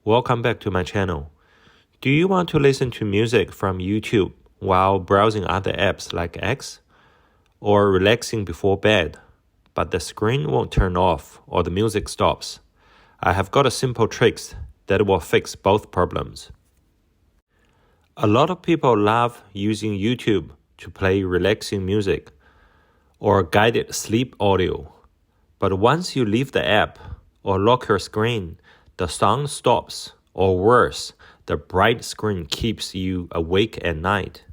Welcome back to my channel. Do you want to listen to music from YouTube while browsing other apps like X? Or relaxing before bed, but the screen won't turn off or the music stops? I have got a simple tricks that will fix both problems. A lot of people love using YouTube to play relaxing music or guided sleep audio. But once you leave the app or lock your screen, the sound stops, or worse, the bright screen keeps you awake at night.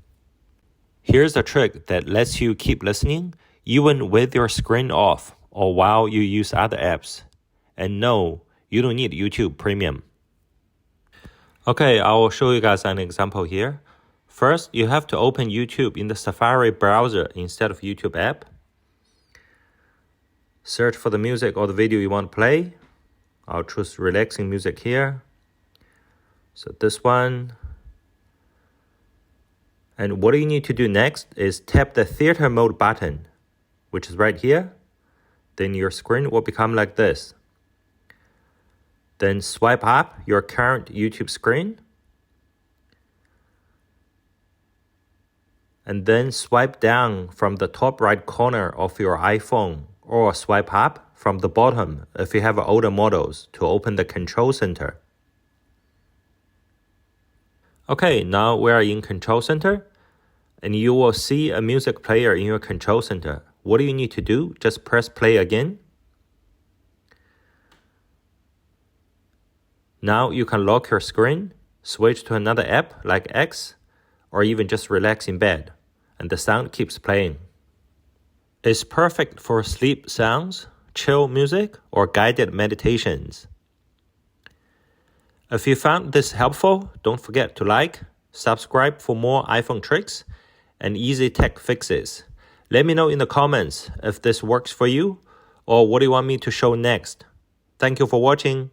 Here's a trick that lets you keep listening even with your screen off or while you use other apps. And no, you don't need YouTube Premium. Okay, I will show you guys an example here. First, you have to open YouTube in the Safari browser instead of YouTube app. Search for the music or the video you want to play. I'll choose relaxing music here. So this one. And what you need to do next is tap the theater mode button, which is right here. Then your screen will become like this. Then swipe up your current YouTube screen. And then swipe down from the top right corner of your iPhone, or swipe up from the bottom if you have older models to open the control center. Okay, now we are in control center, and you will see a music player in your control center. What do you need to do? Just press play again. Now you can lock your screen, switch to another app like X, or even just relax in bed, and the sound keeps playing. It's perfect for sleep sounds, chill music, or guided meditations. If you found this helpful, don't forget to like, subscribe for more iPhone tricks and easy tech fixes. Let me know in the comments if this works for you or what do you want me to show next. Thank you for watching.